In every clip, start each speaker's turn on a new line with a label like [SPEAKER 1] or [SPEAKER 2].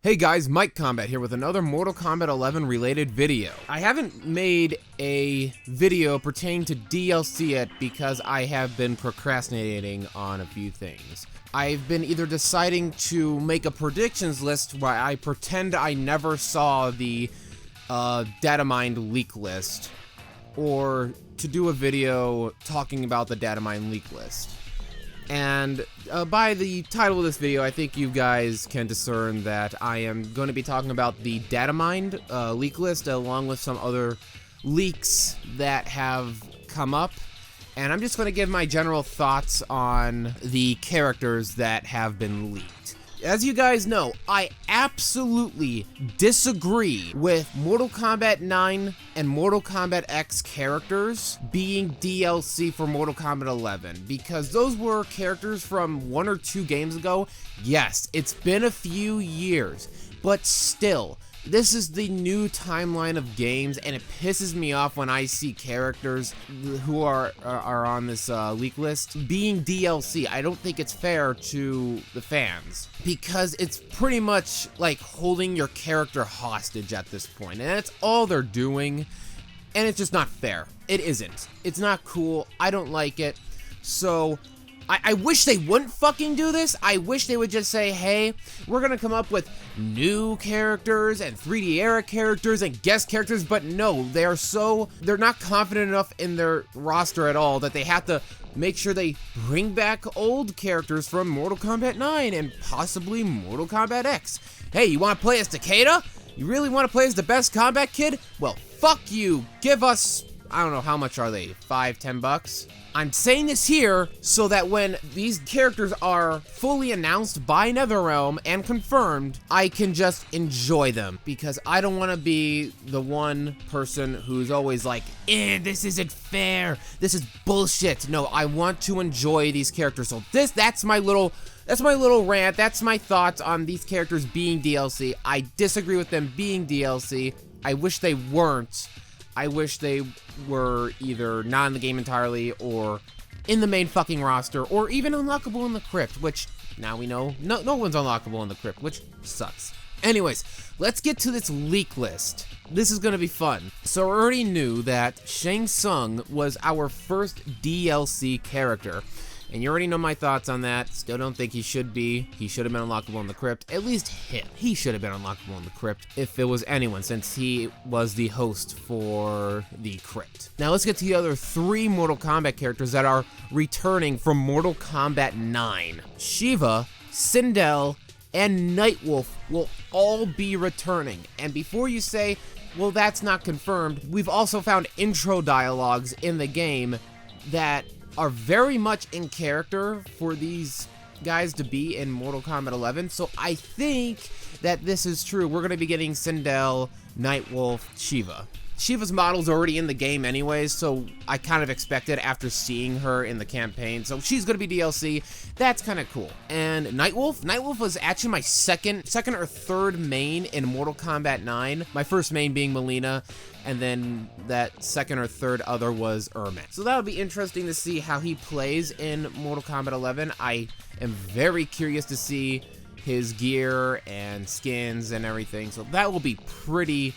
[SPEAKER 1] Hey guys, MIKombat here with another Mortal Kombat 11 related video. I haven't made a video pertaining to DLC yet because I have been procrastinating on a few things. I've been either deciding to make a predictions list where I pretend I never saw the Datamine leak list, or to do a video talking about the Datamine leak list. And by the title of this video, I think you guys can discern that I am going to be talking about the Datamine leak list along with some other leaks that have come up. And I'm just going to give my general thoughts on the characters that have been leaked. As you guys know, I absolutely disagree with Mortal Kombat 9 and Mortal Kombat X characters being DLC for Mortal Kombat 11, because those were characters from 1 or 2 games ago. Yes, it's been a few years, but still, this is the new timeline of games, and it pisses me off when I see characters who are on this leak list being DLC. I don't think it's fair to the fans, because it's pretty much like holding your character hostage at this point, and that's all they're doing, and it's just not fair. It isn't. It's not cool. I don't like it. So I wish they wouldn't fucking do this. I wish they would just say, hey, we're gonna come up with new characters and 3D era characters and guest characters, but no, they're not confident enough in their roster at all that they have to make sure they bring back old characters from Mortal Kombat 9 and possibly Mortal Kombat X. Hey, you wanna play as Takeda? You really wanna play as the best combat kid? Well, fuck you. Give us, I don't know, how much are they? $5, $10? I'm saying this here so that when these characters are fully announced by NetherRealm and confirmed, I can just enjoy them, because I don't want to be the one person who's always like, this isn't fair, this is bullshit. No, I want to enjoy these characters. So that's my little rant. That's my thoughts on these characters being DLC. I disagree with them being DLC. I wish they weren't. I wish they were either not in the game entirely, or in the main fucking roster, or even unlockable in the crypt, which now we know no one's unlockable in the crypt, which sucks. Anyways, let's get to this leak list. This is gonna be fun. So I already knew that Shang Tsung was our first DLC character, and you already know my thoughts on that. Still don't think he should be. He should have been unlockable in the crypt. At least him. He should have been unlockable in the crypt if it was anyone, since he was the host for the crypt. Now let's get to the other 3 Mortal Kombat characters that are returning from Mortal Kombat 9. Shiva, Sindel, and Nightwolf will all be returning. And before you say, well, that's not confirmed, we've also found intro dialogues in the game that are very much in character for these guys to be in Mortal Kombat 11, so I think that this is true. We're going to be getting Sindel, Nightwolf, Shiva. Shiva's model's already in the game anyways, so I kind of expected after seeing her in the campaign, so she's going to be DLC. That's kind of cool. And Nightwolf was actually my second or third main in Mortal Kombat 9. My first main being Melina, and then that second or third other was Ermac. So that'll be interesting to see how he plays in Mortal Kombat 11. I am very curious to see his gear and skins and everything, so that will be pretty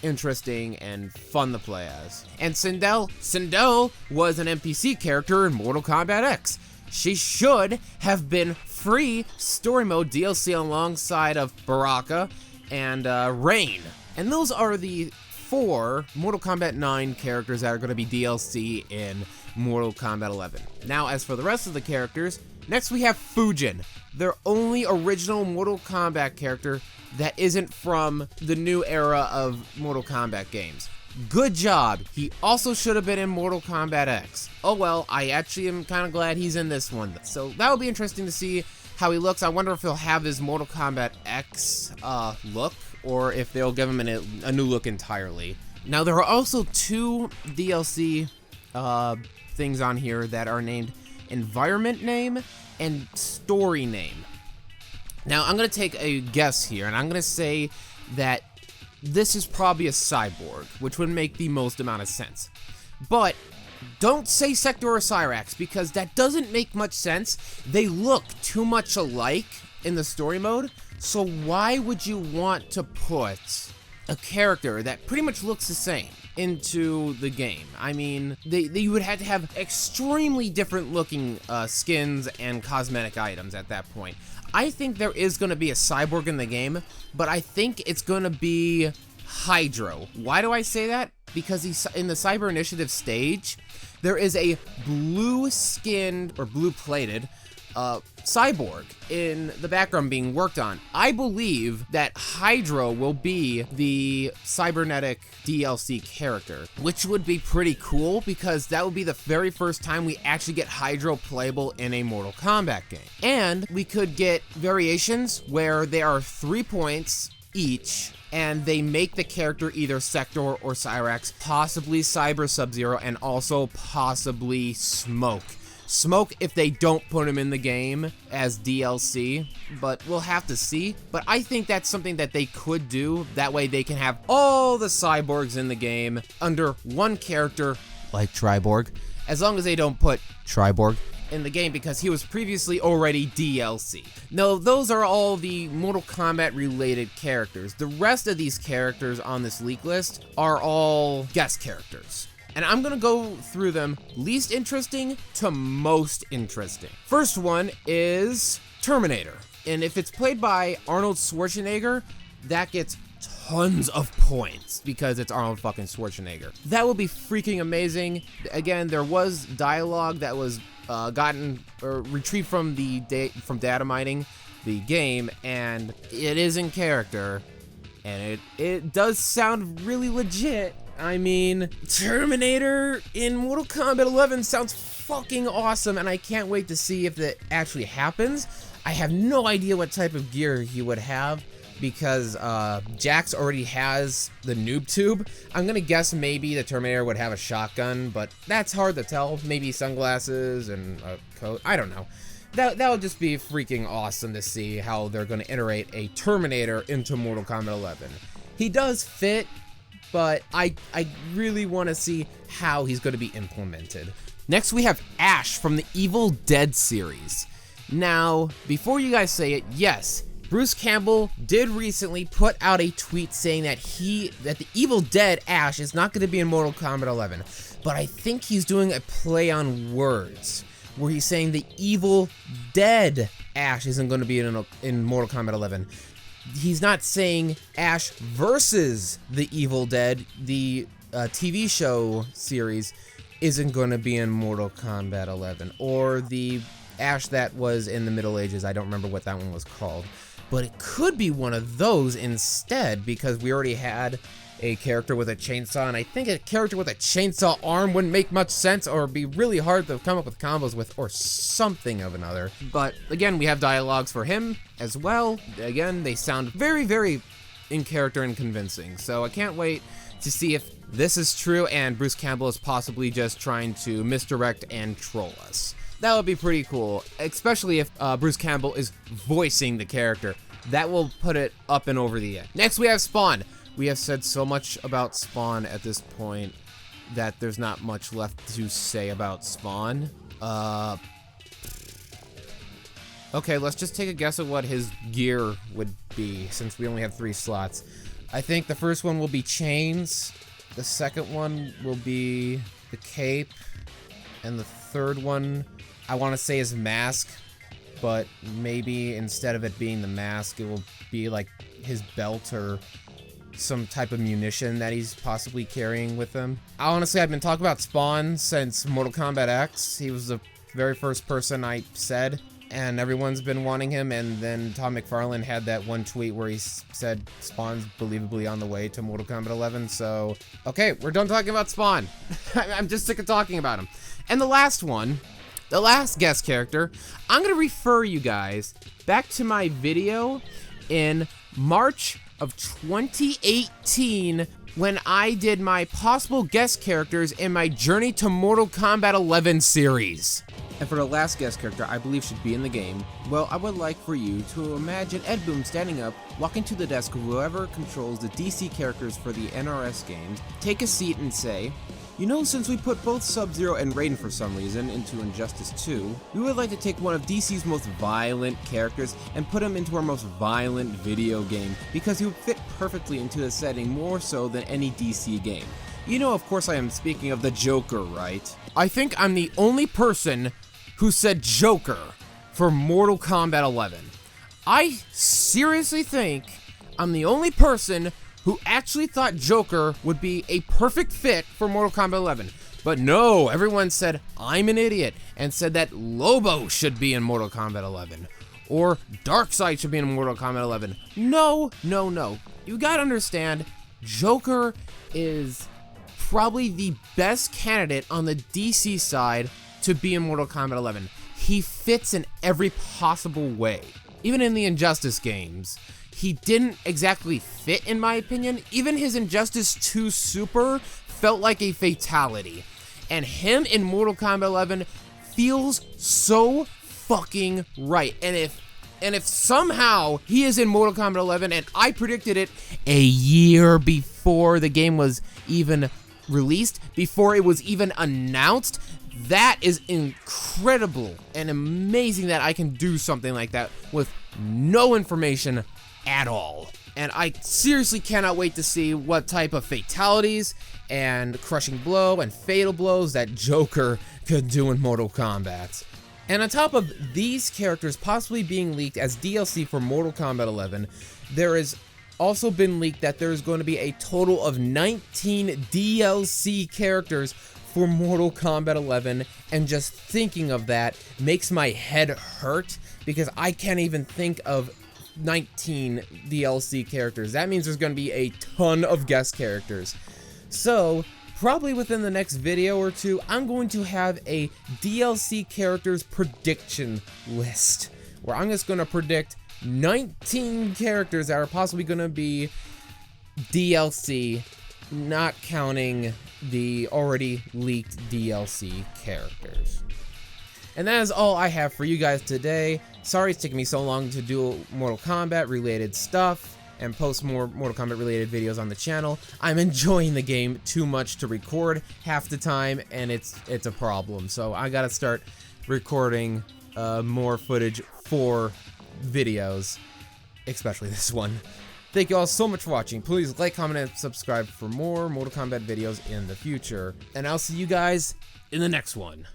[SPEAKER 1] interesting and fun to play as. And Sindel was an NPC character in Mortal Kombat X. She should have been free story mode DLC alongside of Baraka and Rain. And those are the 4 Mortal Kombat 9 characters that are going to be DLC in Mortal Kombat 11. Now, as for the rest of the characters, next we have Fujin, their only original Mortal Kombat character that isn't from the new era of Mortal Kombat games. Good job. He also should have been in Mortal Kombat X. Oh well, I actually am kind of glad he's in this one. So that'll be interesting to see how he looks. I wonder if he'll have his Mortal Kombat X look, or if they'll give him a new look entirely. Now, there are also 2 DLC things on here that are named Environment Name and Story Name. Now, I'm going to take a guess here, and I'm going to say that this is probably a cyborg, which would make the most amount of sense. But don't say Sector or Cyrax, because that doesn't make much sense. They look too much alike in the story mode, So why would you want to put a character that pretty much looks the same into the game? I mean, you would have to have extremely different looking skins and cosmetic items at that point. I think there is going to be a cyborg in the game, but I think it's going to be Hydro. Why do I say that? Because he's in the Cyber Initiative stage, there is a blue-skinned or blue-plated cyborg in the background being worked on. I believe that Hydro will be the cybernetic DLC character, which would be pretty cool because that would be the very first time we actually get Hydro playable in a Mortal Kombat game. And we could get variations where there are 3 points each, and they make the character either Sector or Cyrax, possibly Cyber Sub-Zero, and also possibly Smoke. Smoke if they don't put him in the game as DLC, but we'll have to see. But I think that's something that they could do. That way they can have all the cyborgs in the game under one character, like Triborg, as long as they don't put Triborg in the game because he was previously already DLC. No, those are all the Mortal Kombat related characters. The rest of these characters on this leak list are all guest characters. And I'm gonna go through them least interesting to most interesting. First one is Terminator. And if it's played by Arnold Schwarzenegger, that gets tons of points because it's Arnold fucking Schwarzenegger. That would be freaking amazing. Again, there was dialogue that was retrieved from data mining the game, and it is in character, and it does sound really legit. I mean, Terminator in Mortal Kombat 11 sounds fucking awesome, and I can't wait to see if that actually happens. I have no idea what type of gear he would have because Jax already has the noob tube. I'm gonna guess maybe the Terminator would have a shotgun, but that's hard to tell. Maybe sunglasses and a coat. I don't know. That would just be freaking awesome to see how they're gonna iterate a Terminator into Mortal Kombat 11. He does fit, but I really want to see how he's going to be implemented. Next, we have Ash from the Evil Dead series. Now, before you guys say it, yes, Bruce Campbell did recently put out a tweet saying that the Evil Dead Ash is not going to be in Mortal Kombat 11, but I think he's doing a play on words, where he's saying the Evil Dead Ash isn't going to be in Mortal Kombat 11. He's not saying Ash versus the Evil Dead, the TV show series, isn't going to be in Mortal Kombat 11. Or the Ash that was in the Middle Ages, I don't remember what that one was called. But it could be one of those instead, because we already had a character with a chainsaw, and I think a character with a chainsaw arm wouldn't make much sense or be really hard to come up with combos with or something of another. But again, we have dialogues for him as well. Again, they sound very, very in character and convincing. So I can't wait to see if this is true and Bruce Campbell is possibly just trying to misdirect and troll us. That would be pretty cool, especially if Bruce Campbell is voicing the character. That will put it up and over the edge. Next, we have Spawn. We have said so much about Spawn at this point that there's not much left to say about Spawn. Okay, let's just take a guess at what his gear would be, since we only have 3 slots. I think the first one will be chains, the second one will be the cape, and the third one, I want to say is mask, but maybe instead of it being the mask, it will be like his belt or some type of munition that he's possibly carrying with him. Honestly, I've been talking about Spawn since Mortal Kombat X. He was the very first person I said, and everyone's been wanting him, and then Tom McFarlane had that one tweet where he said Spawn's believably on the way to Mortal Kombat 11, so okay, we're done talking about Spawn. I'm just sick of talking about him. And the last one, the last guest character, I'm gonna refer you guys back to my video in March of 2018 when I did my possible guest characters in my Journey to Mortal Kombat 11 series. And for the last guest character I believe should be in the game, well, I would like for you to imagine Ed Boon standing up, walking to the desk of whoever controls the DC characters for the NRS games, take a seat and say, You know, since we put both Sub-Zero and Raiden for some reason into Injustice 2, we would like to take one of DC's most violent characters and put him into our most violent video game, because he would fit perfectly into the setting more so than any DC game. You know, of course I am speaking of the Joker, right? I think I'm the only person who said Joker for Mortal Kombat 11. I seriously think I'm the only person who actually thought Joker would be a perfect fit for Mortal Kombat 11. But no, everyone said I'm an idiot and said that Lobo should be in Mortal Kombat 11. Or Darkseid should be in Mortal Kombat 11. No, no, no. You gotta understand, Joker is probably the best candidate on the DC side to be in Mortal Kombat 11. He fits in every possible way. Even in the Injustice games, he didn't exactly fit, in my opinion. Even his Injustice 2 Super felt like a fatality. And him in Mortal Kombat 11 feels so fucking right. And if somehow he is in Mortal Kombat 11 and I predicted it a year before the game was even released, before it was even announced, that is incredible and amazing that I can do something like that with no information at all. And I seriously cannot wait to see what type of fatalities and crushing blow and fatal blows that Joker could do in Mortal Kombat. And on top of these characters possibly being leaked as DLC for Mortal Kombat 11, there has also been leaked that there is going to be a total of 19 DLC characters for Mortal Kombat 11, and just thinking of that makes my head hurt because I can't even think of 19 DLC characters. That means there's going to be a ton of guest characters. So, probably within the next video or two, I'm going to have a DLC characters prediction list, where I'm just going to predict 19 characters that are possibly going to be DLC, not counting the already leaked DLC characters. And that is all I have for you guys today. Sorry it's taking me so long to do Mortal Kombat related stuff and post more Mortal Kombat related videos on the channel. I'm enjoying the game too much to record half the time, and it's a problem. So I gotta start recording more footage for videos, especially this one. Thank you all so much for watching. Please like, comment, and subscribe for more Mortal Kombat videos in the future. And I'll see you guys in the next one.